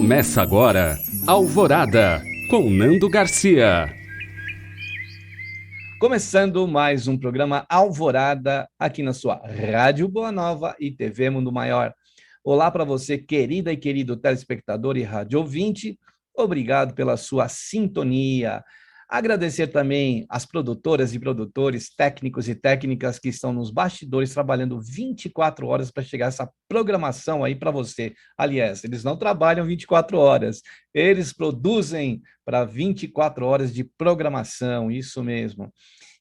Começa agora, Alvorada, com Nando Garcia. Começando mais um programa Alvorada, aqui na sua Rádio Boa Nova e TV Mundo Maior. Olá para você, querida e querido telespectador e rádio ouvinte, obrigado pela sua sintonia. Agradecer também às produtoras e produtores, técnicos e técnicas que estão nos bastidores trabalhando 24 horas para chegar essa programação aí para você. Aliás, eles não trabalham 24 horas, eles produzem para 24 horas de programação, isso mesmo.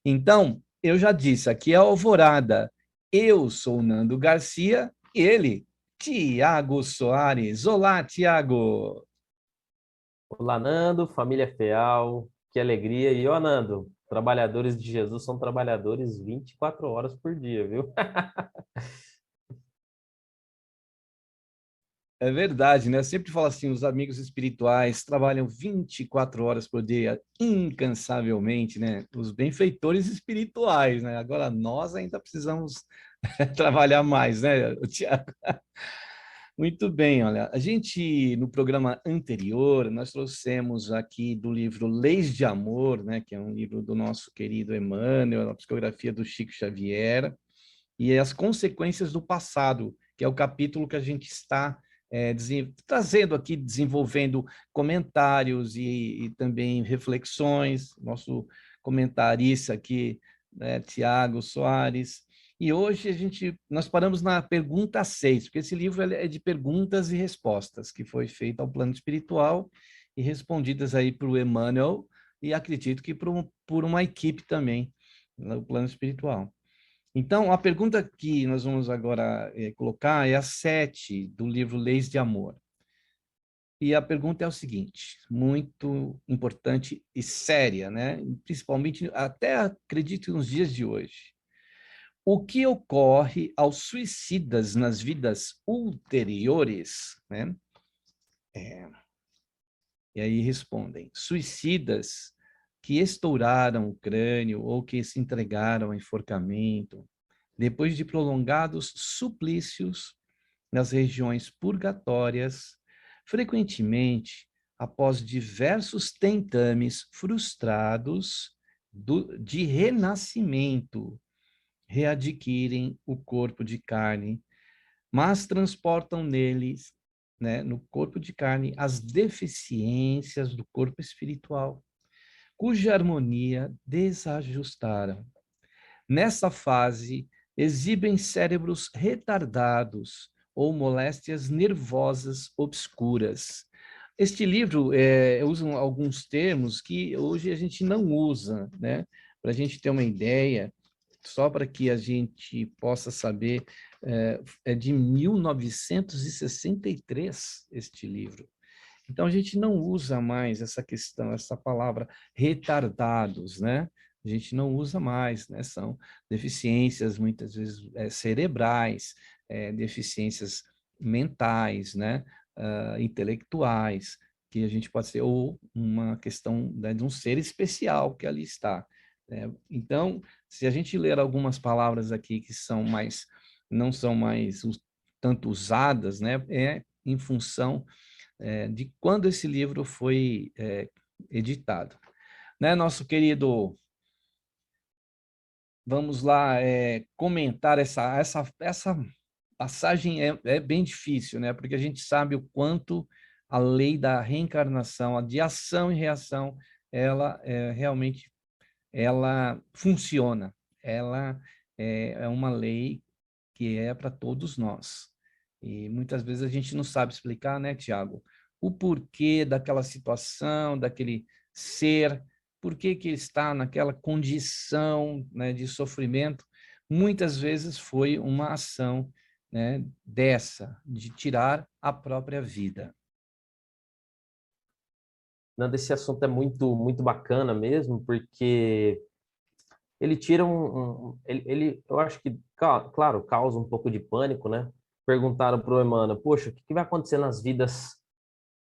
Então, eu já disse, aqui é a Alvorada. Eu sou o Nando Garcia e ele, Tiago Soares. Olá, Tiago. Olá, Nando, família Feal, que alegria. E, ó, Nando, trabalhadores de Jesus são trabalhadores 24 horas por dia, viu? É verdade, né? Eu sempre falo assim, os amigos espirituais trabalham 24 horas por dia, incansavelmente, né? Os benfeitores espirituais, né? Agora, nós ainda precisamos trabalhar mais, né, Tiago? Muito bem, olha, a gente, no programa anterior, nós trouxemos aqui do livro Leis de Amor, né, que é um livro do nosso querido Emmanuel, a psicografia do Chico Xavier, e as consequências do passado, que é o capítulo que a gente está trazendo aqui, desenvolvendo comentários e também reflexões, nosso comentarista aqui, né, Tiago Soares. E hoje nós paramos na pergunta 6, porque esse livro é de perguntas e respostas, que foi feito ao plano espiritual e respondidas aí para o Emmanuel, e acredito que por uma equipe também, no plano espiritual. Então, a pergunta que nós vamos agora colocar é a 7 do livro Leis de Amor. E a pergunta é o seguinte, muito importante e séria, né? Principalmente, até acredito nos dias de hoje. O que ocorre aos suicidas nas vidas ulteriores, né? E aí respondem, suicidas que estouraram o crânio ou que se entregaram ao enforcamento, depois de prolongados suplícios nas regiões purgatórias, frequentemente após diversos tentames frustrados de renascimento, readquirem o corpo de carne, mas transportam neles, né, no corpo de carne, as deficiências do corpo espiritual, cuja harmonia desajustaram. Nessa fase, exibem cérebros retardados ou moléstias nervosas obscuras. Este livro usa alguns termos que hoje a gente não usa, né? Para a gente ter uma ideia, só para que a gente possa saber, é de 1963 este livro. Então, a gente não usa mais essa questão, essa palavra retardados, né? A gente não usa mais, né? São deficiências, muitas vezes, cerebrais, deficiências mentais, né? Intelectuais, que a gente pode ser, ou uma questão, né, de um ser especial que ali está, né? Então, se a gente ler algumas palavras aqui que são mais, não são mais tanto usadas, né? É em função de quando esse livro foi editado. Né, nosso querido, vamos lá comentar essa passagem é bem difícil, né? Porque a gente sabe o quanto a lei da reencarnação, a de ação e reação, ela realmente ela funciona. Ela é uma lei que é para todos nós. E muitas vezes a gente não sabe explicar, né, Tiago, o porquê daquela situação, daquele ser, por que que ele está naquela condição, né, de sofrimento. Muitas vezes foi uma ação, né, dessa, de tirar a própria vida. Nando, esse assunto é muito bacana mesmo, porque ele tira eu acho que, claro, causa um pouco de pânico, né? Perguntaram para o Emmanuel, poxa, o que que vai acontecer nas vidas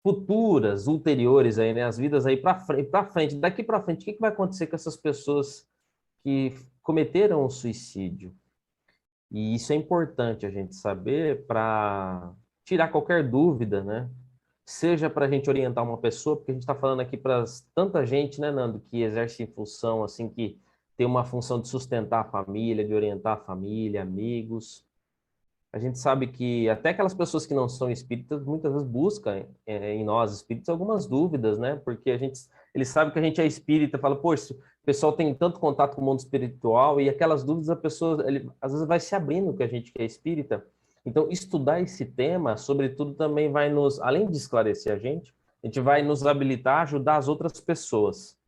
futuras, ulteriores aí, né? As vidas aí para frente, daqui para frente, o que que vai acontecer com essas pessoas que cometeram o suicídio? E isso é importante a gente saber para tirar qualquer dúvida, né? seja para a gente orientar uma pessoa, porque a gente está falando aqui para tanta gente, né, Nando, que exerce função, assim, que tem uma função de sustentar a família, de orientar a família, amigos. A gente sabe que até aquelas pessoas que não são espíritas muitas vezes buscam em nós espíritas algumas dúvidas, né? Porque eles sabem que a gente é espírita, fala, poxa, o pessoal tem tanto contato com o mundo espiritual e aquelas dúvidas a pessoa às vezes vai se abrindo que a gente que é espírita. Então, estudar esse tema, sobretudo, também vai nos, além de esclarecer a gente vai nos habilitar a ajudar as outras pessoas.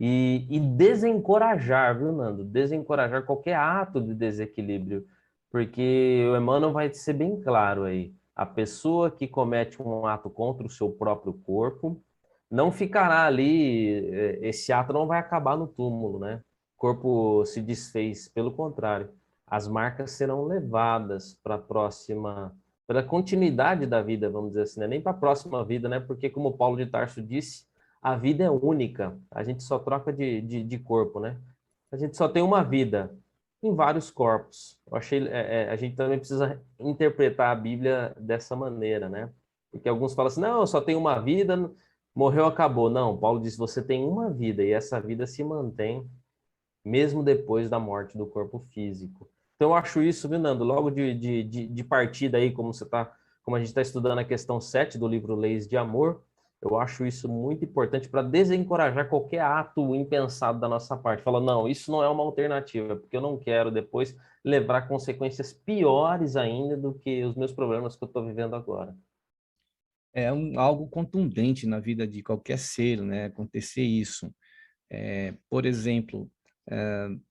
E desencorajar, viu, Nando? Desencorajar qualquer ato de desequilíbrio, porque o Emmanuel vai ser bem claro aí. A pessoa que comete um ato contra o seu próprio corpo não ficará ali, esse ato não vai acabar no túmulo, né? O corpo se desfez, pelo contrário, as marcas serão levadas para a próxima, para a continuidade da vida, vamos dizer assim, né? Nem para a próxima vida, né? Porque, como Paulo de Tarso disse, a vida é única, a gente só troca de corpo, né? A gente só tem uma vida em vários corpos. Eu achei, a gente também precisa interpretar a Bíblia dessa maneira, né? Porque alguns falam assim, não, eu só tenho uma vida, morreu, acabou. Não, Paulo diz, você tem uma vida e essa vida se mantém mesmo depois da morte do corpo físico. Então, eu acho isso, viu, Nando, logo de partida aí, como a gente está estudando a questão 7 do livro Leis de Amor, eu acho isso muito importante para desencorajar qualquer ato impensado da nossa parte. Fala, não, isso não é uma alternativa, porque eu não quero depois levar consequências piores ainda do que os meus problemas que eu estou vivendo agora. É algo contundente na vida de qualquer ser, né? Acontecer isso. Por exemplo,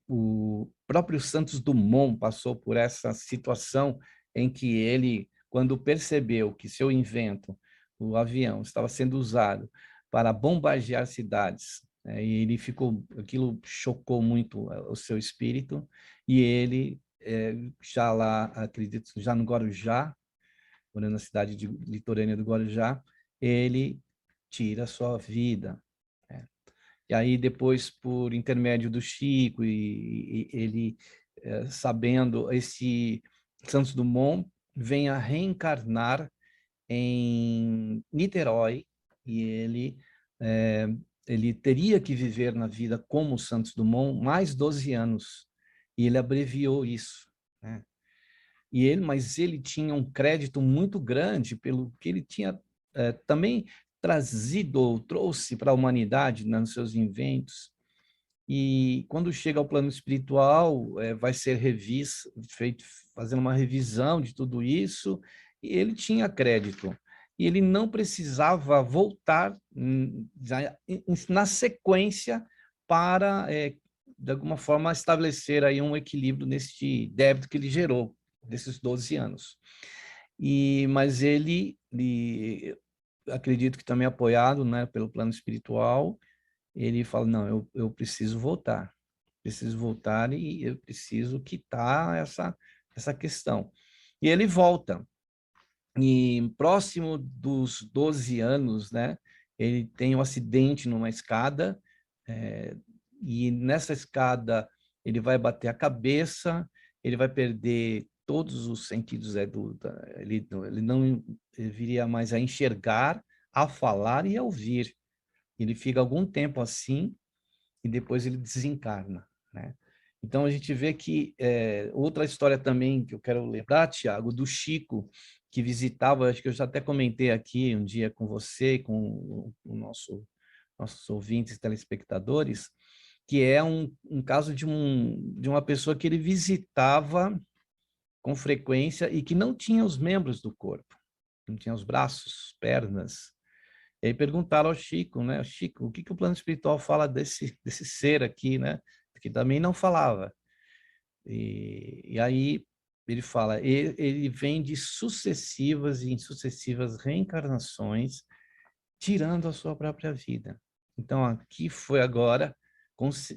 o próprio Santos Dumont passou por essa situação em que ele, quando percebeu que seu invento, o avião, estava sendo usado para bombardear cidades, e ele ficou, aquilo chocou muito o seu espírito, e ele, já lá, acredito, já no Guarujá, morando na cidade litorânea do Guarujá, ele tira a sua vida, né? E aí depois, por intermédio do Chico e ele, sabendo, esse Santos Dumont vem a reencarnar em Niterói e eh, ele teria que viver na vida como Santos Dumont mais 12 anos e ele abreviou isso, né? Mas ele tinha um crédito muito grande pelo que ele tinha também trazido ou trouxe para a humanidade, né, nos seus inventos. E quando chega ao plano espiritual, vai ser fazendo uma revisão de tudo isso, e ele tinha crédito. E ele não precisava voltar na sequência para, de alguma forma, estabelecer aí um equilíbrio nesse débito que ele gerou, desses 12 anos. Mas ele acredito que também apoiado, né, pelo plano espiritual, ele fala, não, eu preciso voltar e eu preciso quitar essa questão. E ele volta. E próximo dos 12 anos, né, ele tem um acidente numa escada, e nessa escada ele vai bater a cabeça, ele vai perder todos os sentidos, ele não viria mais a enxergar, a falar e a ouvir. Ele fica algum tempo assim e depois ele desencarna, né? Então a gente vê que outra história também que eu quero lembrar, Tiago, do Chico, que visitava, acho que eu já até comentei aqui um dia com você, com o nossos ouvintes e telespectadores, que é um caso de uma pessoa que ele visitava com frequência e que não tinha os membros do corpo, não tinha os braços, pernas. E aí perguntaram ao Chico, né? Chico, o que que o plano espiritual fala desse ser aqui, né? Que também não falava. E aí ele fala, ele vem de sucessivas e insucessivas reencarnações, tirando a sua própria vida. Então aqui foi agora,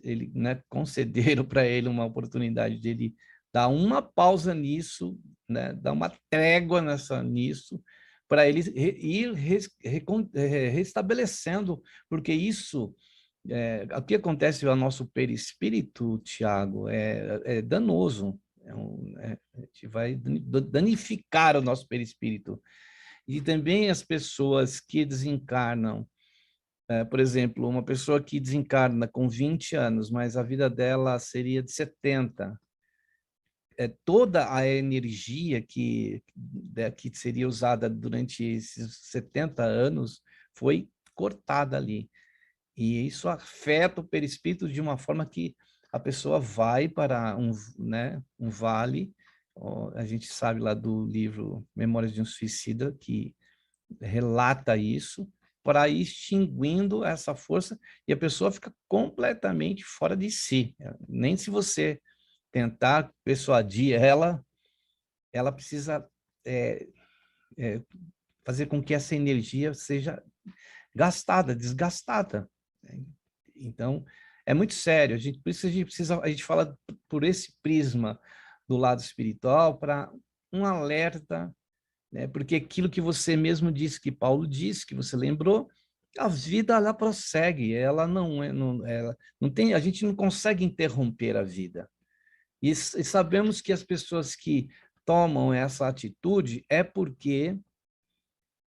ele, né, concederam para ele uma oportunidade de ele dar uma pausa nisso, né? Dar uma trégua nisso, para ele ir restabelecendo, porque isso, o que acontece ao nosso perispírito, Tiago, é danoso. A gente vai danificar o nosso perispírito. E também as pessoas que desencarnam, por exemplo, uma pessoa que desencarna com 20 anos, mas a vida dela seria de 70, toda a energia que seria usada durante esses 70 anos foi cortada ali. E isso afeta o perispírito de uma forma que a pessoa vai para um vale. A gente sabe lá do livro Memórias de um Suicida, que relata isso, para ir extinguindo essa força e a pessoa fica completamente fora de si. Nem se você tentar persuadir ela, ela precisa é, é, fazer com que essa energia seja gastada, desgastada. Então, é muito sério. Por isso a gente fala por esse prisma do lado espiritual para um alerta, né? Porque aquilo que você mesmo disse, que Paulo disse, que você lembrou, a vida ela prossegue, ela ela não tem, a gente não consegue interromper a vida. E sabemos que as pessoas que tomam essa atitude é porque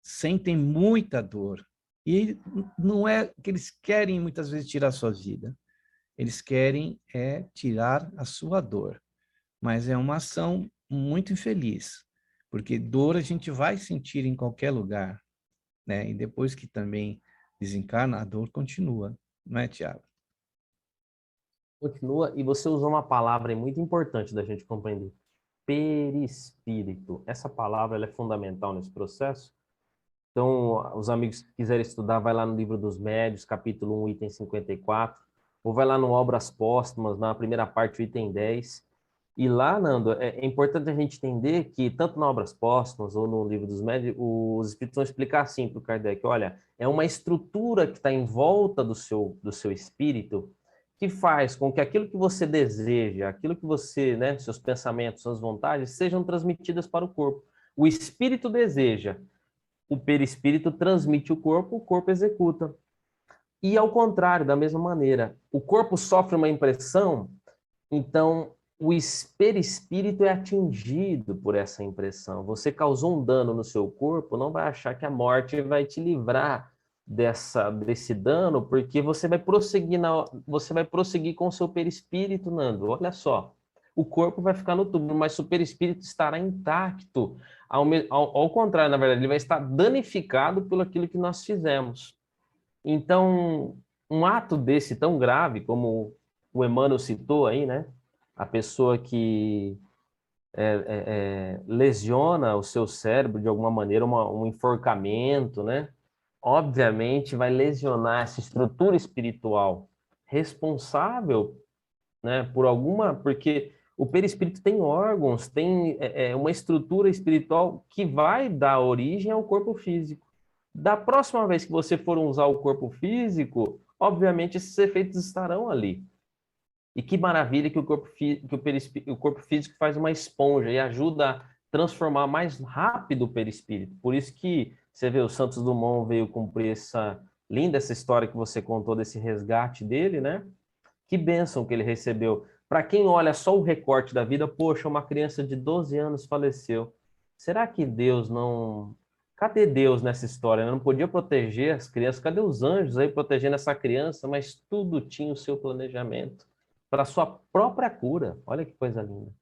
sentem muita dor. E não é que eles querem muitas vezes tirar a sua vida. Eles querem tirar a sua dor. Mas é uma ação muito infeliz, porque dor a gente vai sentir em qualquer lugar, né? E depois que também desencarna, a dor continua, não é, Tiago? Continua, e você usou uma palavra aí muito importante da gente compreender. Perispírito. Essa palavra ela é fundamental nesse processo. Então, os amigos que quiserem estudar, vai lá no Livro dos Médiuns, capítulo 1, item 54, ou vai lá no Obras Póstumas, na primeira parte, item 10. E lá, Nando, é importante a gente entender que, tanto na Obras Póstumas ou no Livro dos Médiuns, os espíritos vão explicar assim para o Kardec, olha, é uma estrutura que está em volta do seu espírito que faz com que aquilo que você deseja, aquilo que você, né, seus pensamentos, suas vontades, sejam transmitidas para o corpo. O espírito deseja, o perispírito transmite o corpo executa. E ao contrário, da mesma maneira, o corpo sofre uma impressão, então o perispírito é atingido por essa impressão. Você causou um dano no seu corpo, não vai achar que a morte vai te livrar desse dano, porque você vai prosseguir com o seu perispírito, Nando. Olha só, o corpo vai ficar no túmulo, mas o perispírito estará intacto. Ao contrário, na verdade, ele vai estar danificado pelo aquilo que nós fizemos. Então, um ato desse tão grave, como o Emmanuel citou aí, né? A pessoa que lesiona o seu cérebro de alguma maneira, um enforcamento, né? Obviamente vai lesionar essa estrutura espiritual responsável, né, porque o perispírito tem órgãos, tem uma estrutura espiritual que vai dar origem ao corpo físico. Da próxima vez que você for usar o corpo físico, obviamente esses efeitos estarão ali. E que maravilha que o corpo físico faz uma esponja e ajuda a transformar mais rápido o perispírito. Por isso que você vê o Santos Dumont veio cumprir essa história que você contou desse resgate dele, né? Que bênção que ele recebeu. Para quem olha só o recorte da vida, poxa, uma criança de 12 anos faleceu. Será que Deus não... Cadê Deus nessa história? Não podia proteger as crianças? Cadê os anjos aí protegendo essa criança? Mas tudo tinha o seu planejamento para a sua própria cura. Olha que coisa linda.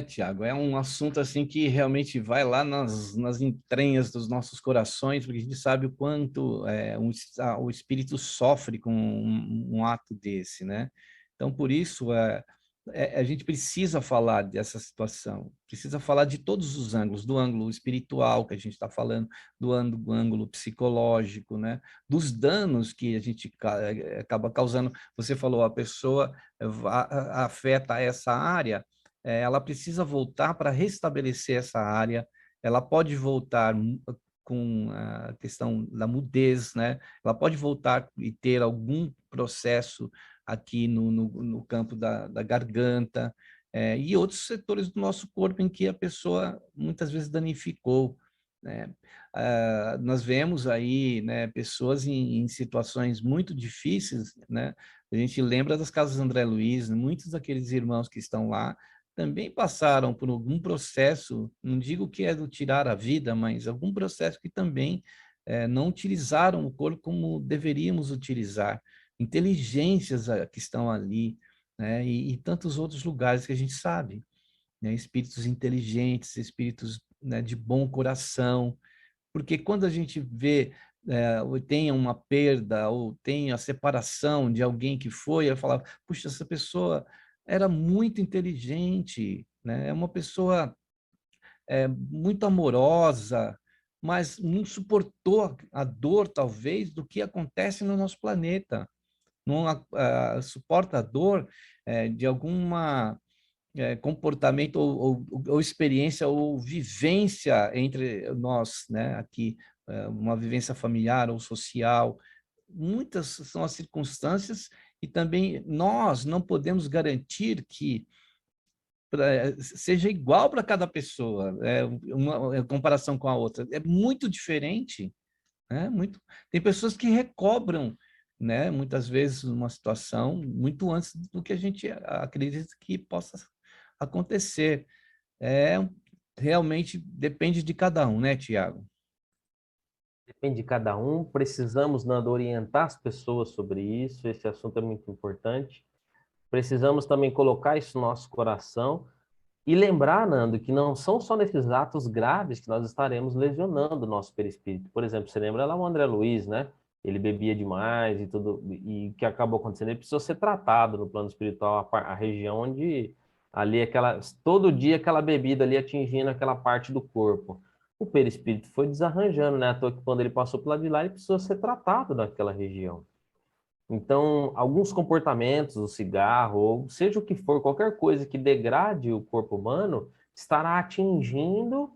Tiago, é um assunto assim que realmente vai lá nas entranhas dos nossos corações, porque a gente sabe o quanto o espírito sofre com um ato desse, né? Então, por isso, a gente precisa falar dessa situação, precisa falar de todos os ângulos, do ângulo espiritual que a gente está falando, do ângulo psicológico, né? Dos danos que a gente acaba causando. Você falou, a pessoa afeta essa área, ela precisa voltar para restabelecer essa área, ela pode voltar com a questão da mudez, né? Ela pode voltar e ter algum processo aqui no campo da garganta, e outros setores do nosso corpo em que a pessoa muitas vezes danificou, né? Nós vemos aí, né, pessoas em situações muito difíceis, né? A gente lembra das casas André Luiz, muitos daqueles irmãos que estão lá, também passaram por algum processo, não digo que é do tirar a vida, mas algum processo que também não utilizaram o corpo como deveríamos utilizar. Inteligências que estão ali, né? E tantos outros lugares que a gente sabe, né? Espíritos inteligentes, espíritos, né, de bom coração, porque quando a gente vê, ou tem uma perda, ou tem a separação de alguém que foi, eu falava, puxa, essa pessoa era muito inteligente, né? É uma pessoa muito amorosa, mas não suportou a dor, talvez, do que acontece no nosso planeta. Não suporta a dor de alguma comportamento ou experiência ou vivência entre nós, né? Aqui, uma vivência familiar ou social. Muitas são as circunstâncias e também nós não podemos garantir que seja igual para cada pessoa, uma comparação com a outra. É muito diferente, né? Tem pessoas que recobram, né? Muitas vezes uma situação muito antes do que a gente acredita que possa acontecer. É, realmente depende de cada um, né, Tiago? Depende de cada um. Precisamos, Nando, orientar as pessoas sobre isso. Esse assunto é muito importante. Precisamos também colocar isso no nosso coração e lembrar, Nando, que não são só nesses atos graves que nós estaremos lesionando o nosso perispírito. Por exemplo, você lembra lá o André Luiz, né? Ele bebia demais e tudo, e o que acabou acontecendo? Ele precisou ser tratado no plano espiritual, a região onde ali todo dia aquela bebida ali atingindo aquela parte do corpo. O perispírito foi desarranjando, né? À toa que quando ele passou por lá de lá, ele precisou ser tratado naquela região. Então, alguns comportamentos, o cigarro, ou seja o que for, qualquer coisa que degrade o corpo humano, estará atingindo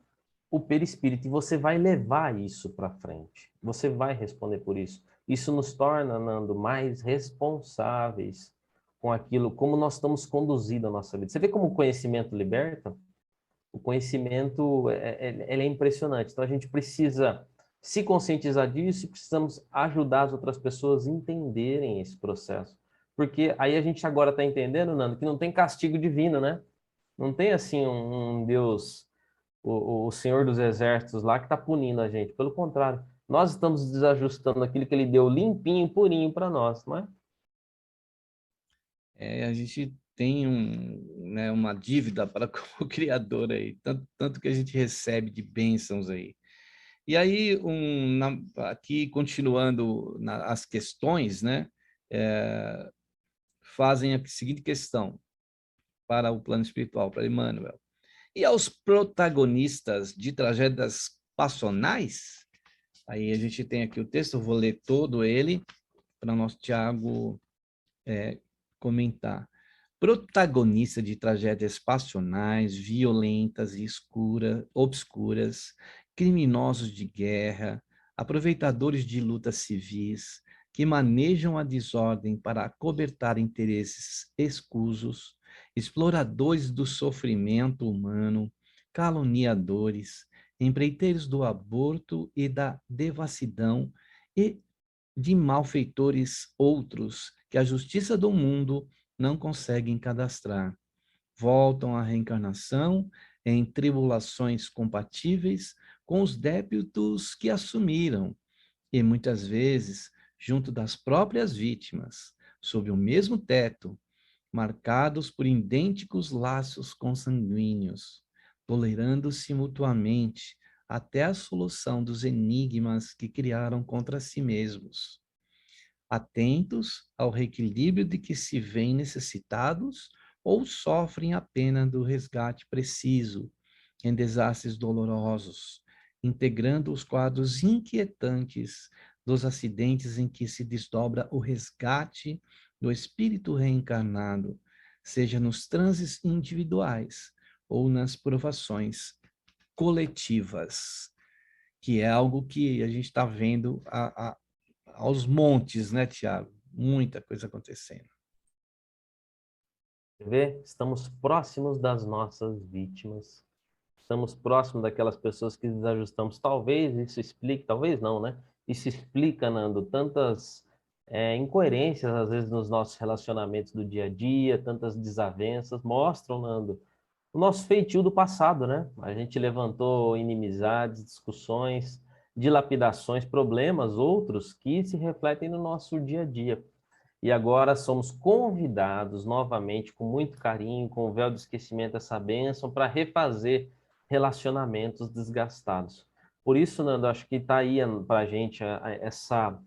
o perispírito e você vai levar isso para frente. Você vai responder por isso. Isso nos torna, Nando, mais responsáveis com aquilo, como nós estamos conduzindo a nossa vida. Você vê como o conhecimento liberta? O conhecimento ele é impressionante. Então, a gente precisa se conscientizar disso e precisamos ajudar as outras pessoas a entenderem esse processo. Porque aí a gente agora está entendendo, Nando, que não tem castigo divino, né? Não tem assim um Deus, o Senhor dos Exércitos lá que está punindo a gente. Pelo contrário, nós estamos desajustando aquilo que ele deu limpinho, purinho para nós, não é? A gente tem né, uma dívida para com o Criador aí, tanto que a gente recebe de bênçãos aí. E aí, aqui, continuando as questões, né, fazem a seguinte questão para o plano espiritual, para Emmanuel. E aos protagonistas de tragédias passionais, aí a gente tem aqui o texto, eu vou ler todo ele para o nosso Tiago comentar. Protagonista de tragédias passionais, violentas e obscuras, criminosos de guerra, aproveitadores de lutas civis, que manejam a desordem para acobertar interesses escusos, exploradores do sofrimento humano, caluniadores, empreiteiros do aborto e da devassidão e de malfeitores outros que a justiça do mundo não conseguem cadastrar. Voltam à reencarnação em tribulações compatíveis com os débitos que assumiram, e muitas vezes junto das próprias vítimas, sob o mesmo teto, marcados por idênticos laços consanguíneos, tolerando-se mutuamente até a solução dos enigmas que criaram contra si mesmos, atentos ao reequilíbrio de que se veem necessitados ou sofrem a pena do resgate preciso em desastres dolorosos, integrando os quadros inquietantes dos acidentes em que se desdobra o resgate do espírito reencarnado, seja nos transes individuais ou nas provações coletivas, que é algo que a gente está vendo aos montes, né, Tiago? Muita coisa acontecendo. Você vê? Estamos próximos das nossas vítimas. Estamos próximos daquelas pessoas que desajustamos. Talvez isso explique, talvez não, né? Isso explica, Nando, tantas incoerências, às vezes, nos nossos relacionamentos do dia a dia, tantas desavenças. Mostram, Nando, o nosso feitio do passado, né? A gente levantou inimizades, discussões, dilapidações, problemas, outros que se refletem no nosso dia a dia. E agora somos convidados novamente, com muito carinho, com o véu do esquecimento, essa bênção, para refazer relacionamentos desgastados. Por isso, Nando, acho que está aí para a gente essa...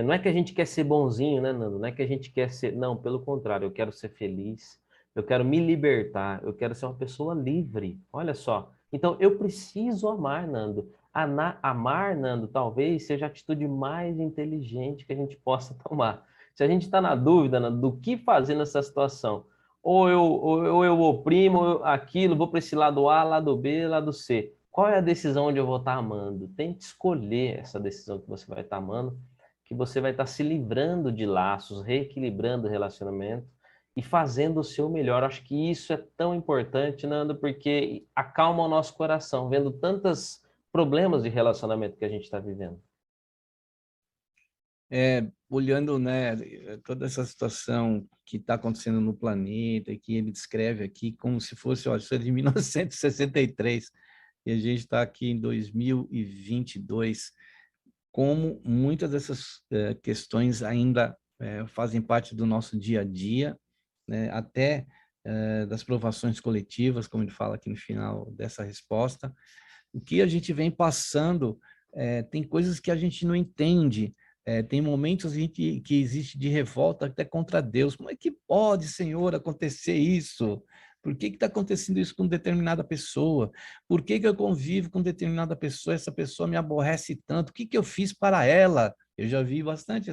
não é que a gente quer ser bonzinho, né, Nando? Não é que a gente quer ser... Não, pelo contrário, eu quero ser feliz, eu quero me libertar, eu quero ser uma pessoa livre. Olha só. Então, eu preciso amar, Nando. Amar, Nando, talvez seja a atitude mais inteligente que a gente possa tomar. Se a gente está na dúvida, Nando, do que fazer nessa situação, ou eu oprimo aquilo, vou para esse lado A, lado B, lado C. Qual é a decisão onde eu vou estar amando? Tente escolher essa decisão que você vai estar amando, que você vai estar se livrando de laços, reequilibrando o relacionamento e fazendo o seu melhor. Acho que isso é tão importante, Nando, porque acalma o nosso coração, vendo tantos problemas de relacionamento que a gente está vivendo. Olhando, né, toda essa situação que está acontecendo no planeta, que ele descreve aqui como se fosse, olha, isso é de 1963, e a gente está aqui em 2022, como muitas dessas questões ainda fazem parte do nosso dia a dia, né, até das provações coletivas, como ele fala aqui no final dessa resposta. O que a gente vem passando, tem coisas que a gente não entende, tem momentos que existe de revolta até contra Deus. Como é que pode, Senhor, acontecer isso? Por que está acontecendo isso com determinada pessoa? Por que eu convivo com determinada pessoa? Essa pessoa me aborrece tanto. O que eu fiz para ela? Eu já vi bastante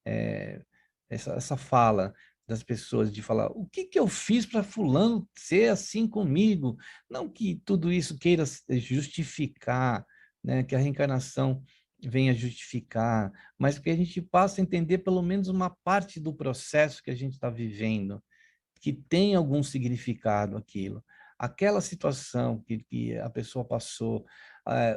é, essa fala das pessoas de falar, o que eu fiz para fulano ser assim comigo? Não que tudo isso queira justificar, né, que a reencarnação venha justificar, mas que a gente passe a entender pelo menos uma parte do processo que a gente está vivendo, que tem algum significado aquilo. Aquela situação que a pessoa passou,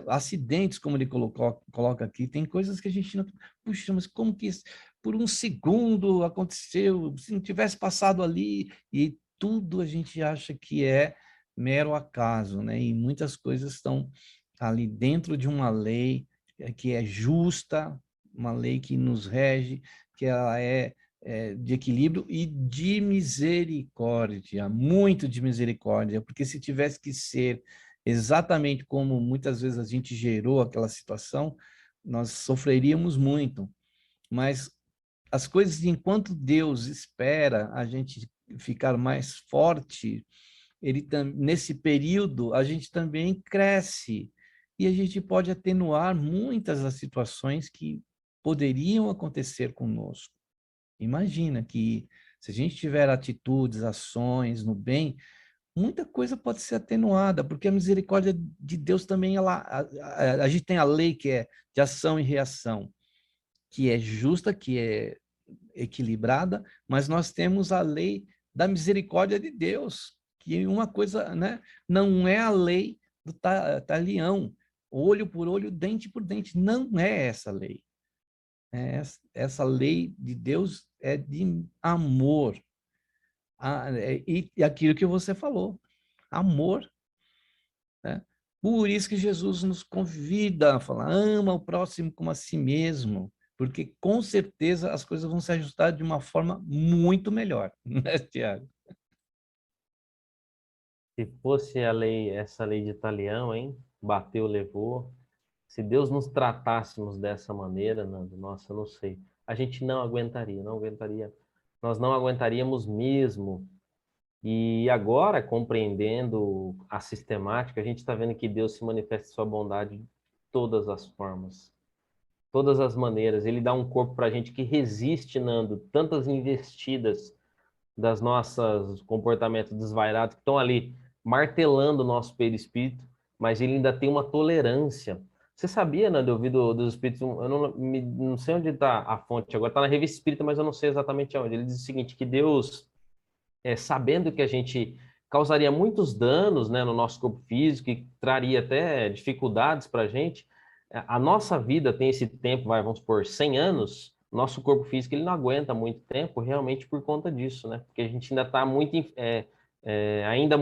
acidentes, como ele coloca aqui, tem coisas que a gente não... Puxa, mas como que isso, por um segundo aconteceu, se não tivesse passado ali, e tudo a gente acha que é mero acaso, né? E muitas coisas estão ali dentro de uma lei que é justa, uma lei que nos rege, que ela é de equilíbrio e de misericórdia, muito de misericórdia, porque se tivesse que ser exatamente como muitas vezes a gente gerou aquela situação, nós sofreríamos muito. Mas as coisas, enquanto Deus espera a gente ficar mais forte, nesse período a gente também cresce e a gente pode atenuar muitas das situações que poderiam acontecer conosco. Imagina que se a gente tiver atitudes, ações no bem, muita coisa pode ser atenuada, porque a misericórdia de Deus também, a gente tem a lei que é de ação e reação, que é justa, que é equilibrada, mas nós temos a lei da misericórdia de Deus, que uma coisa, né, não é a lei do talião, olho por olho, dente por dente, não é essa lei. Essa lei de Deus é de amor. E aquilo que você falou, amor. Né? Por isso que Jesus nos convida a falar, ama o próximo como a si mesmo, porque com certeza as coisas vão se ajustar de uma forma muito melhor, né, Tiago? Se fosse essa lei de Italião, hein? Bateu, levou. Se Deus nos tratássemos dessa maneira, Nando, nossa, eu não sei. A gente não aguentaria, não aguentaria. Nós não aguentaríamos mesmo. E agora, compreendendo a sistemática, a gente está vendo que Deus se manifesta sua bondade de todas as formas, todas as maneiras. Ele dá um corpo para a gente que resiste, Nando, tantas investidas das nossas comportamentos desvairados que estão ali martelando o nosso perispírito, mas ele ainda tem uma tolerância. Você sabia, Nando, eu vi dos espíritos, eu não sei onde está a fonte agora, está na Revista Espírita, mas eu não sei exatamente aonde. Ele diz o seguinte, que Deus sabendo que a gente causaria muitos danos, né, no nosso corpo físico e traria até dificuldades para a gente, a nossa vida tem esse tempo, vamos supor, 100 anos, nosso corpo físico ele não aguenta muito tempo realmente por conta disso, né? Porque a gente ainda está muito ainda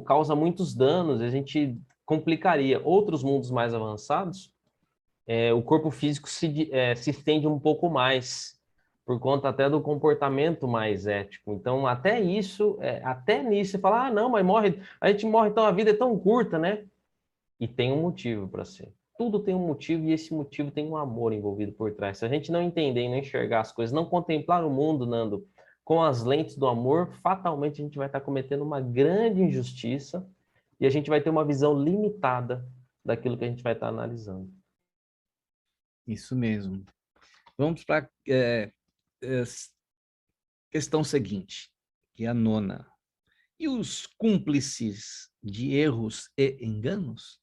causa muitos danos, a gente complicaria. Outros mundos mais avançados, o corpo físico se estende um pouco mais, por conta até do comportamento mais ético. Então, até isso, até nisso, você fala, não, mas a gente morre, então a vida é tão curta, né? E tem um motivo para ser. Tudo tem um motivo e esse motivo tem um amor envolvido por trás. Se a gente não entender e não enxergar as coisas, não contemplar o mundo, Nando, com as lentes do amor, fatalmente a gente vai estar cometendo uma grande injustiça e a gente vai ter uma visão limitada daquilo que a gente vai estar analisando. Isso mesmo. Vamos para a questão seguinte, que é a nona. E os cúmplices de erros e enganos?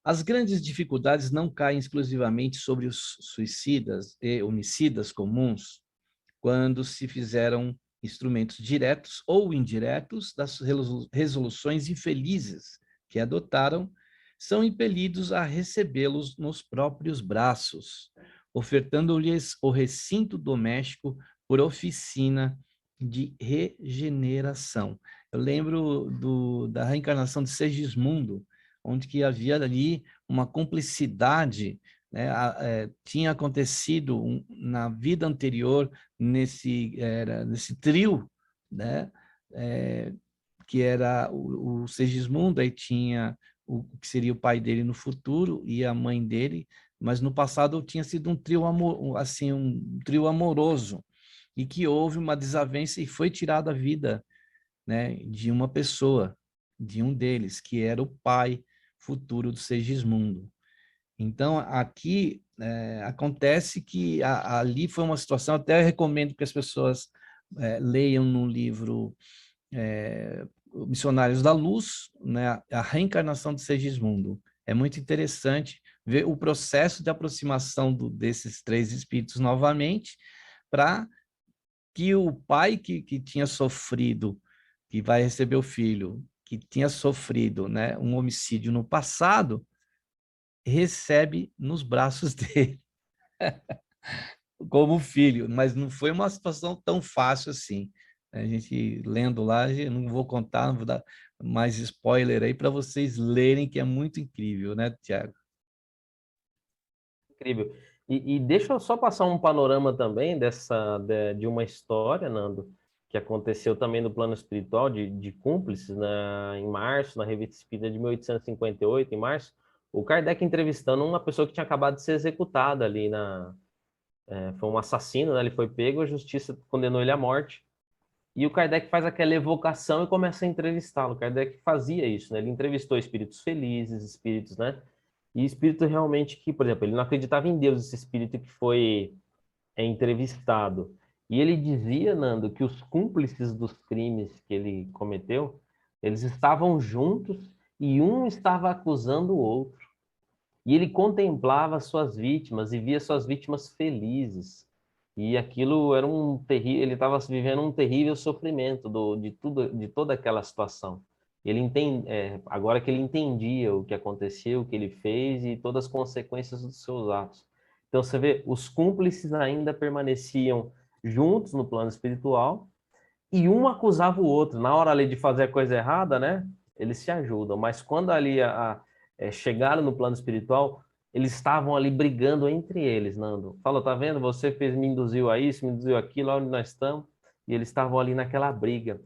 As grandes dificuldades não caem exclusivamente sobre os suicidas e homicidas comuns, quando se fizeram instrumentos diretos ou indiretos das resoluções infelizes que adotaram, são impelidos a recebê-los nos próprios braços, ofertando-lhes o recinto doméstico por oficina de regeneração. Eu lembro da reencarnação de Segismundo, onde que havia ali uma cumplicidade, né? Tinha acontecido na vida anterior nesse trio, né? Que era o Segismundo, aí tinha o que seria o pai dele no futuro e a mãe dele, mas no passado tinha sido um trio assim, um trio amoroso, e que houve uma desavença e foi tirada a vida, né, de uma pessoa, de um deles, que era o pai futuro do Segismundo. Então, aqui acontece que ali foi uma situação, até recomendo que as pessoas leiam no livro Missionários da Luz, né, a reencarnação de Segismundo. É muito interessante ver o processo de aproximação desses três espíritos novamente, para que o pai que tinha sofrido, que vai receber o filho, que tinha sofrido, né, um homicídio no passado, recebe nos braços dele como filho, mas não foi uma situação tão fácil assim. A gente lendo lá, eu não vou contar, não vou dar mais spoiler aí para vocês lerem, que é muito incrível, né, Tiago? Incrível. E deixa eu só passar um panorama também de uma história, Nando, que aconteceu também no plano espiritual de cúmplices, em março, na Revista Espírita de 1858, em março, o Kardec entrevistando uma pessoa que tinha acabado de ser executada ali foi um assassino, né? Ele foi pego, a justiça condenou ele à morte. E o Kardec faz aquela evocação e começa a entrevistá-lo. O Kardec fazia isso, né? Ele entrevistou espíritos felizes, espíritos, né? E espírito realmente que, por exemplo, ele não acreditava em Deus, esse espírito que foi entrevistado. E ele dizia, Nando, que os cúmplices dos crimes que ele cometeu, eles estavam juntos e um estava acusando o outro. E ele contemplava suas vítimas e via suas vítimas felizes. E aquilo era um terrível, ele estava vivendo um terrível sofrimento de toda aquela situação. Agora que ele entendia o que aconteceu, o que ele fez e todas as consequências dos seus atos. Então você vê, os cúmplices ainda permaneciam juntos no plano espiritual e um acusava o outro. Na hora ali de fazer a coisa errada, né? Eles se ajudam. Mas quando ali chegaram no plano espiritual, eles estavam ali brigando entre eles, Nando. Falou, tá vendo? Você me induziu a isso, me induziu aquilo, onde nós estamos. E eles estavam ali naquela briga.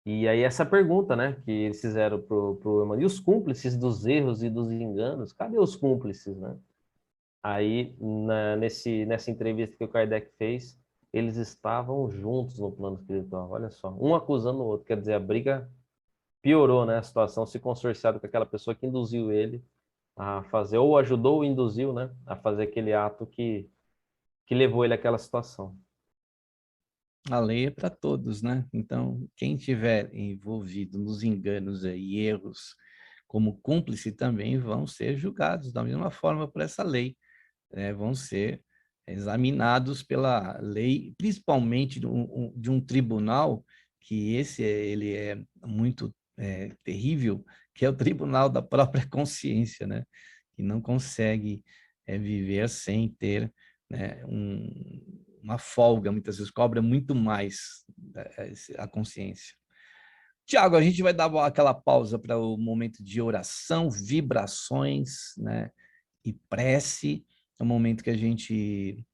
E aí essa pergunta, né, que eles fizeram pro Emmanuel, e os cúmplices dos erros e dos enganos? Cadê os cúmplices, né? Aí, nessa entrevista que o Kardec fez, eles estavam juntos no plano espiritual. Olha só, um acusando o outro. Quer dizer, a briga piorou, né? A situação se consorciaram com aquela pessoa que induziu ele a fazer, ou ajudou ou induziu, né? A fazer aquele ato que levou ele àquela situação. A lei é para todos, né? Então, quem tiver envolvido nos enganos e erros como cúmplice também vão ser julgados da mesma forma por essa lei, né? Vão ser examinados pela lei, principalmente de um tribunal, que ele é muito terrível, que é o tribunal da própria consciência, né? Que não consegue viver sem ter, né, uma folga, muitas vezes cobra muito mais a consciência. Tiago, a gente vai dar aquela pausa para o momento de oração, vibrações, né? E prece. É um momento que a gente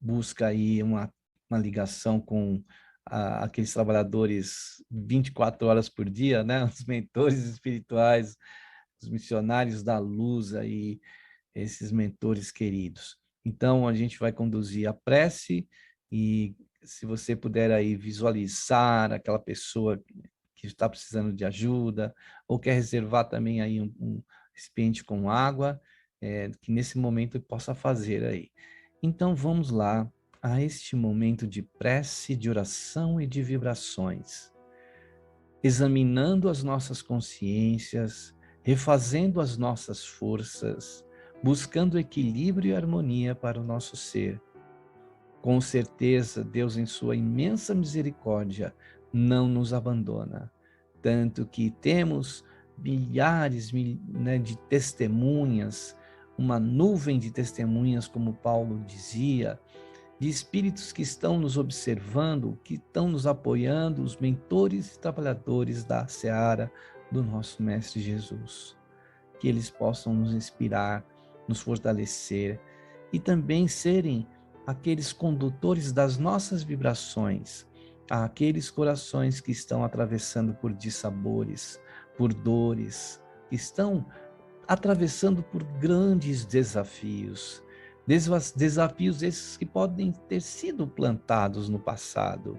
busca aí uma ligação com aqueles trabalhadores 24 horas por dia, né? Os mentores espirituais, os missionários da luz aí, esses mentores queridos. Então, a gente vai conduzir a prece e se você puder aí visualizar aquela pessoa que está precisando de ajuda ou quer reservar também aí um recipiente com água, que nesse momento eu possa fazer aí. Então, vamos lá a este momento de prece, de oração e de vibrações, examinando as nossas consciências, refazendo as nossas forças, buscando equilíbrio e harmonia para o nosso ser. Com certeza, Deus, em sua imensa misericórdia, não nos abandona. Tanto que temos milhares de testemunhas, uma nuvem de testemunhas, como Paulo dizia, de espíritos que estão nos observando, que estão nos apoiando, os mentores e trabalhadores da seara do nosso Mestre Jesus. Que eles possam nos inspirar, nos fortalecer e também serem aqueles condutores das nossas vibrações, àqueles corações que estão atravessando por dissabores, por dores, que estão atravessando por grandes desafios, desafios esses que podem ter sido plantados no passado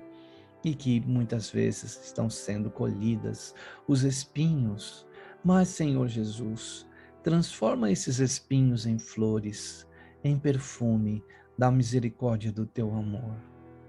e que muitas vezes estão sendo colhidas, os espinhos. Mas, Senhor Jesus, transforma esses espinhos em flores, em perfume da misericórdia do teu amor,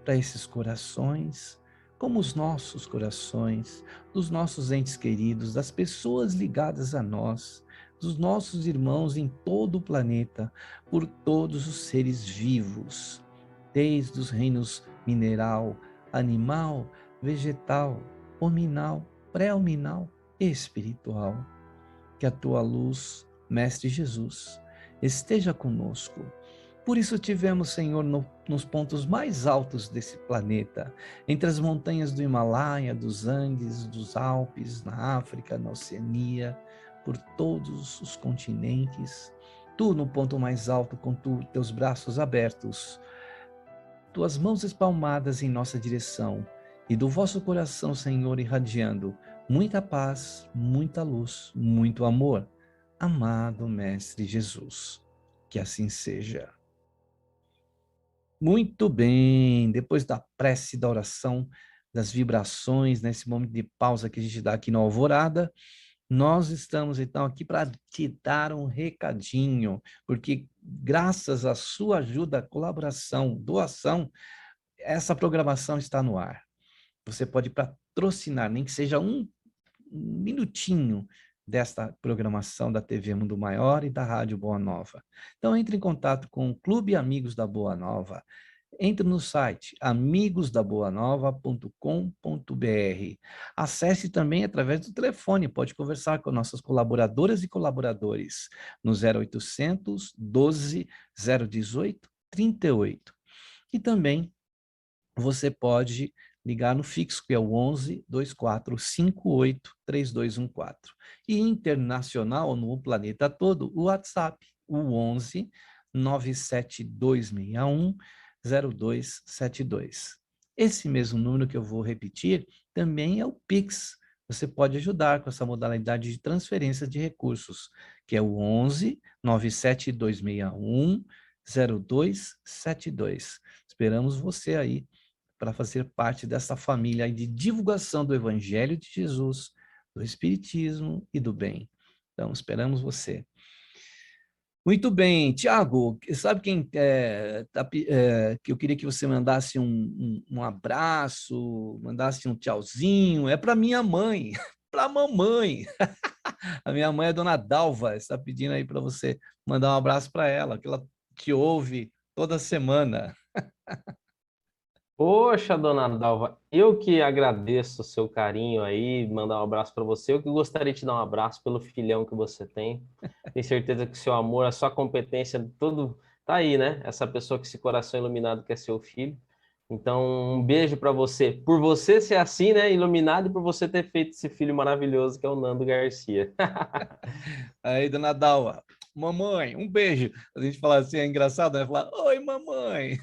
para esses corações, como os nossos corações, dos nossos entes queridos, das pessoas ligadas a nós, dos nossos irmãos em todo o planeta, por todos os seres vivos, desde os reinos mineral, animal, vegetal, hominal, pré-hominal e espiritual. Que a tua luz, Mestre Jesus, esteja conosco. Por isso tivemos, Senhor, nos pontos mais altos desse planeta, entre as montanhas do Himalaia, dos Andes, dos Alpes, na África, na Oceania, por todos os continentes, tu no ponto mais alto com teus braços abertos, tuas mãos espalmadas em nossa direção, e do vosso coração, Senhor, irradiando muita paz, muita luz, muito amor. Amado Mestre Jesus, que assim seja. Muito bem, depois da prece, da oração, das vibrações, nesse momento de pausa que a gente dá aqui na Alvorada, nós estamos então aqui para te dar um recadinho, porque graças à sua ajuda, colaboração, doação, essa programação está no ar. Você pode patrocinar, nem que seja um minutinho desta programação da TV Mundo Maior e da Rádio Boa Nova. Então, entre em contato com o Clube Amigos da Boa Nova. Entre no site amigosdaboanova.com.br. Acesse também através do telefone, pode conversar com nossas colaboradoras e colaboradores no 0800 12 018 38. E também você pode ligar no fixo, que é o 11 2458 3214. E internacional, no planeta todo, o WhatsApp, o 11 97261 0272. Esse mesmo número que eu vou repetir também é o Pix. Você pode ajudar com essa modalidade de transferência de recursos, que é o 11 97261 0272. Esperamos você aí para fazer parte dessa família de divulgação do Evangelho de Jesus, do Espiritismo e do bem. Então, esperamos você. Muito bem, Tiago, sabe quem que eu queria que você mandasse um abraço, mandasse um tchauzinho? É para minha mãe, para a mamãe. A minha mãe é a dona Dalva, está pedindo aí para você mandar um abraço para ela, que ela te ouve toda semana. Poxa, dona Dalva, eu que agradeço o seu carinho aí, mandar um abraço para você. Eu que gostaria de te dar um abraço pelo filhão que você tem. Tenho certeza que o seu amor, a sua competência, tudo tá aí, né? Essa pessoa com esse coração iluminado que é seu filho. Então, um beijo para você. Por você ser assim, né? Iluminado e por você ter feito esse filho maravilhoso que é o Nando Garcia. Aí, dona Dalva, mamãe, um beijo. A gente fala assim, é engraçado, né? Falar, oi, mamãe.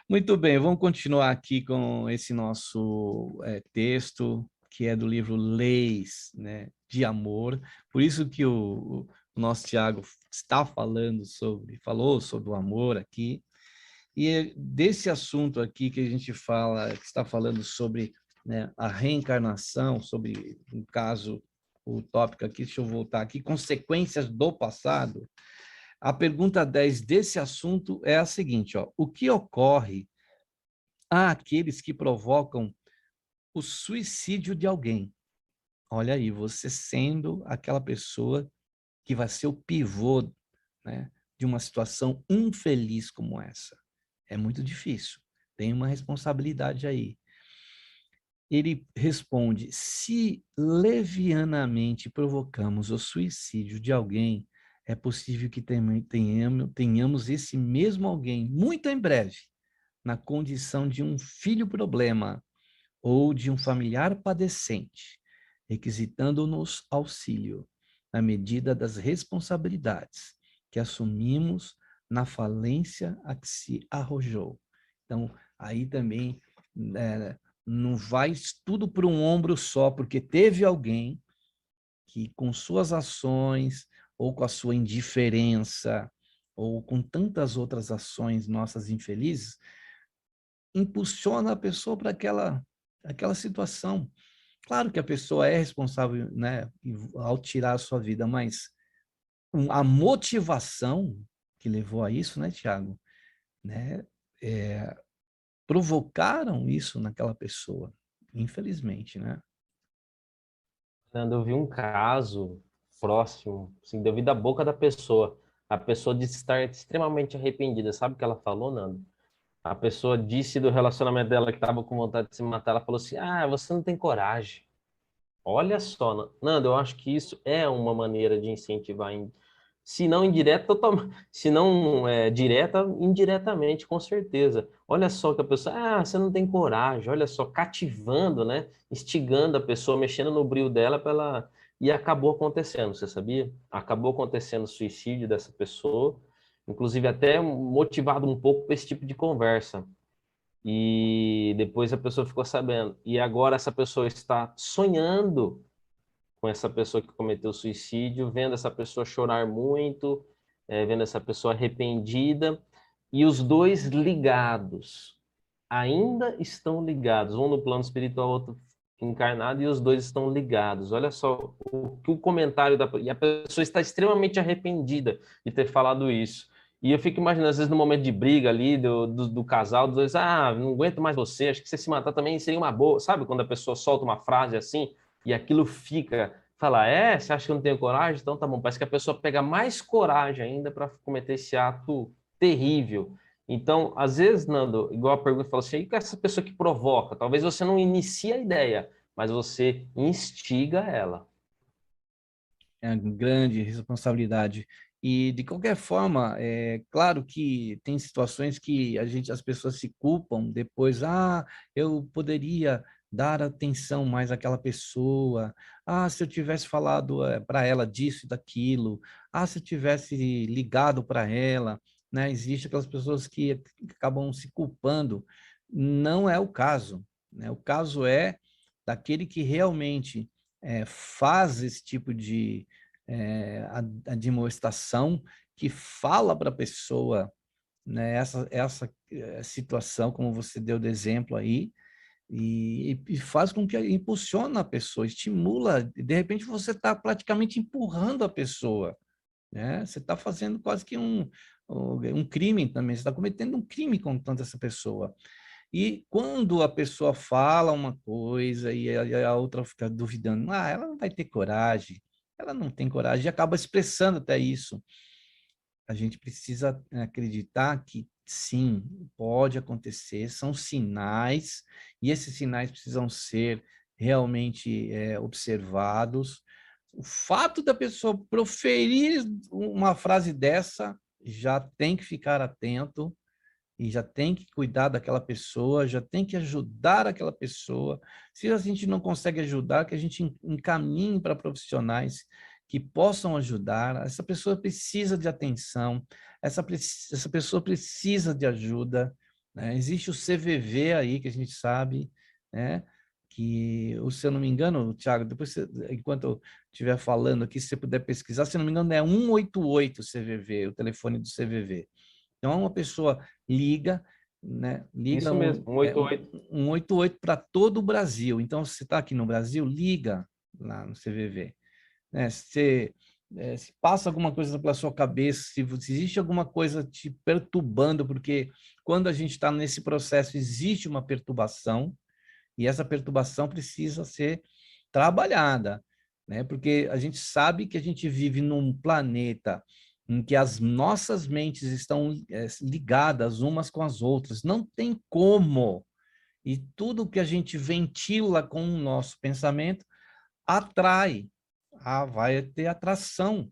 Muito bem, vamos continuar aqui com esse nosso texto, que é do livro Leis, né, de Amor. Por isso que o nosso Tiago está falou sobre o amor aqui. E é desse assunto aqui que a gente fala, que está falando sobre, né, a reencarnação, sobre, no caso, o tópico aqui, deixa eu voltar aqui, consequências do passado. A pergunta 10 desse assunto é a seguinte, ó, o que ocorre àqueles que provocam o suicídio de alguém? Olha aí, você sendo aquela pessoa que vai ser o pivô, né, de uma situação infeliz como essa. É muito difícil, tem uma responsabilidade aí. Ele responde, se levianamente provocamos o suicídio de alguém, é possível que tenhamos esse mesmo alguém, muito em breve, na condição de um filho problema ou de um familiar padecente, requisitando-nos auxílio, na medida das responsabilidades que assumimos na falência a que se arrojou. Então, aí também não vai tudo por um ombro só, porque teve alguém que, com suas ações, ou com a sua indiferença, ou com tantas outras ações nossas infelizes, impulsiona a pessoa para aquela situação. Claro que a pessoa é responsável, né, ao tirar a sua vida, mas a motivação que levou a isso, né, Tiago, né, provocaram isso naquela pessoa, infelizmente, né? Fernando, eu vi um caso próximo, assim, devido à boca da pessoa. A pessoa disse estar extremamente arrependida. Sabe o que ela falou, Nando? A pessoa disse do relacionamento dela que estava com vontade de se matar. Ela falou assim: Ah, você não tem coragem. Olha só, Nando, eu acho que isso é uma maneira de incentivar, se não indireta, se não direta, indiretamente, com certeza. Olha só que a pessoa, você não tem coragem, olha só, cativando, né? Instigando a pessoa, mexendo no brio dela para ela. E acabou acontecendo, você sabia? Acabou acontecendo o suicídio dessa pessoa, inclusive até motivado um pouco por esse tipo de conversa. E depois a pessoa ficou sabendo. E agora essa pessoa está sonhando com essa pessoa que cometeu suicídio, vendo essa pessoa chorar muito, vendo essa pessoa arrependida, e os dois ligados, ainda estão ligados, um no plano espiritual, outro encarnado, e os dois estão ligados. Olha só o comentário e a pessoa está extremamente arrependida de ter falado isso. E eu fico imaginando, às vezes, no momento de briga ali do casal, dos dois, não aguento mais você, acho que você se matar também seria uma boa. Sabe quando a pessoa solta uma frase assim e aquilo fica, fala, você acha que eu não tenho coragem? Então tá bom, parece que a pessoa pega mais coragem ainda para cometer esse ato terrível. Então, às vezes, Nando, igual a pergunta falou assim, e com essa pessoa que provoca? Talvez você não inicie a ideia, mas você instiga ela. É uma grande responsabilidade. E, de qualquer forma, é claro que tem situações que as pessoas se culpam depois, eu poderia dar atenção mais àquela pessoa, se eu tivesse falado para ela disso e daquilo, se eu tivesse ligado para ela, né? Existem aquelas pessoas que acabam se culpando. Não é o caso, né? O caso é daquele que realmente faz esse tipo de a demonstração, que fala para a pessoa, né, essa situação, como você deu de exemplo aí, e faz com que impulsiona a pessoa, estimula, de repente você está praticamente empurrando a pessoa, né? Você está fazendo quase que um crime também, você está cometendo um crime contra essa pessoa. E quando a pessoa fala uma coisa e a outra fica duvidando, ela não vai ter coragem, ela não tem coragem, e acaba expressando até isso. A gente precisa acreditar que sim, pode acontecer, são sinais, e esses sinais precisam ser realmente observados. O fato da pessoa proferir uma frase dessa já tem que ficar atento e já tem que cuidar daquela pessoa, já tem que ajudar aquela pessoa. Se a gente não consegue ajudar, que a gente encaminhe para profissionais que possam ajudar. Essa pessoa precisa de atenção, essa pessoa precisa de ajuda, né? Existe o CVV aí, que a gente sabe, né? Que, se eu não me engano, Thiago, depois, enquanto eu estiver falando aqui, se você puder pesquisar, se eu não me engano, é 188 CVV, o telefone do CVV. Então, uma pessoa liga, né? Liga Isso mesmo, 188. 188 para todo o Brasil. Então, se você está aqui no Brasil, liga lá no CVV. Né? Se passa alguma coisa pela sua cabeça, se existe alguma coisa te perturbando, porque quando a gente está nesse processo, existe uma perturbação, e essa perturbação precisa ser trabalhada, né? Porque a gente sabe que a gente vive num planeta em que as nossas mentes estão ligadas umas com as outras. Não tem como. E tudo que a gente ventila com o nosso pensamento atrai. Vai ter atração.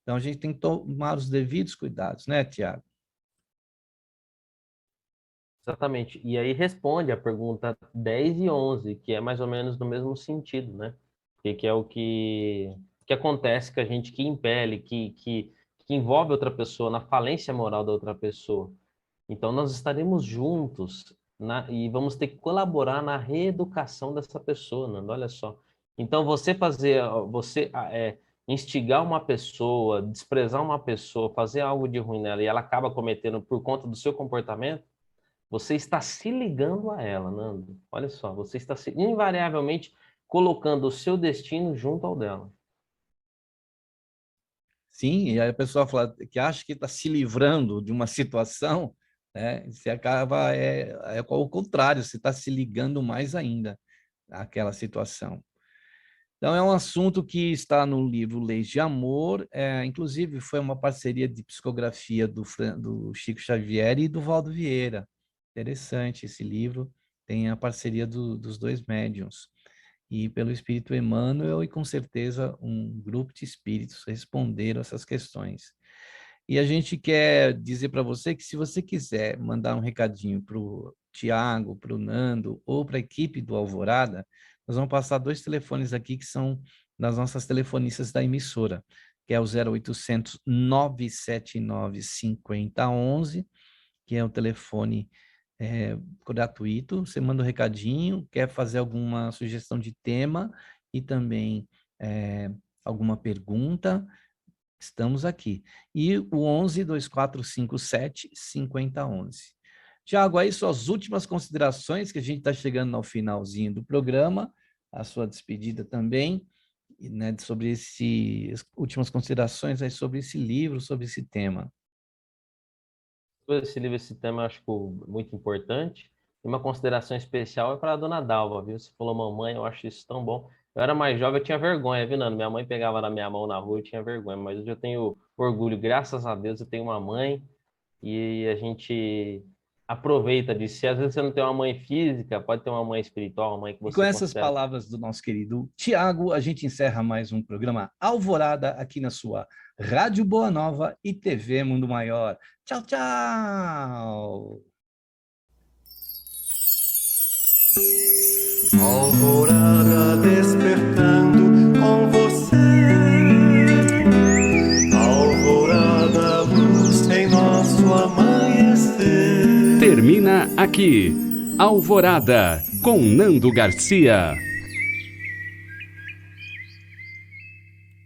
Então, a gente tem que tomar os devidos cuidados, né, Tiago? Exatamente. E aí responde a pergunta 10 e 11, que é mais ou menos no mesmo sentido, né? Que é o que acontece com a gente, que impele, que envolve outra pessoa, na falência moral da outra pessoa. Então, nós estaremos juntos e vamos ter que colaborar na reeducação dessa pessoa, Nando, olha só. Então, você instigar uma pessoa, desprezar uma pessoa, fazer algo de ruim nela e ela acaba cometendo por conta do seu comportamento, você está se ligando a ela, Nando. Olha só, você está invariavelmente colocando o seu destino junto ao dela. Sim, e aí a pessoa fala que acha que está se livrando de uma situação, né? Você acaba ao contrário, você está se ligando mais ainda àquela situação. Então, é um assunto que está no livro Leis de Amor, inclusive foi uma parceria de psicografia do Chico Xavier e do Valdo Vieira. Interessante esse livro, tem a parceria dos dois médiuns. E pelo Espírito Emmanuel, e com certeza um grupo de espíritos responderam essas questões. E a gente quer dizer para você que, se você quiser mandar um recadinho para o Tiago, para o Nando ou para a equipe do Alvorada, nós vamos passar 2 telefones aqui que são das nossas telefonistas da emissora, que é o 0800 979 5011, que é o telefone gratuito. Você manda um recadinho, quer fazer alguma sugestão de tema e também alguma pergunta, estamos aqui. E o 11 2457 5011. Tiago, aí suas últimas considerações, que a gente está chegando ao finalzinho do programa, a sua despedida também, né, sobre as últimas considerações aí sobre esse livro, sobre esse tema. Esse livro, esse tema, eu acho muito importante. E uma consideração especial é para a dona Dalva, viu? Você falou mamãe, eu acho isso tão bom. Eu era mais jovem, eu tinha vergonha, viu, Nando? Minha mãe pegava na minha mão na rua, eu tinha vergonha. Mas hoje eu tenho orgulho, graças a Deus, eu tenho uma mãe e a gente aproveita disso. Se às vezes você não tem uma mãe física, pode ter uma mãe espiritual, uma mãe que E você com essas considera. palavras do nosso querido Tiago, a gente encerra mais um programa Alvorada aqui na sua Rádio Boa Nova e TV Mundo Maior. Tchau, tchau! Alvorada despertando com você. Alvorada, luz em nosso amanhecer. Termina aqui Alvorada com Nando Garcia.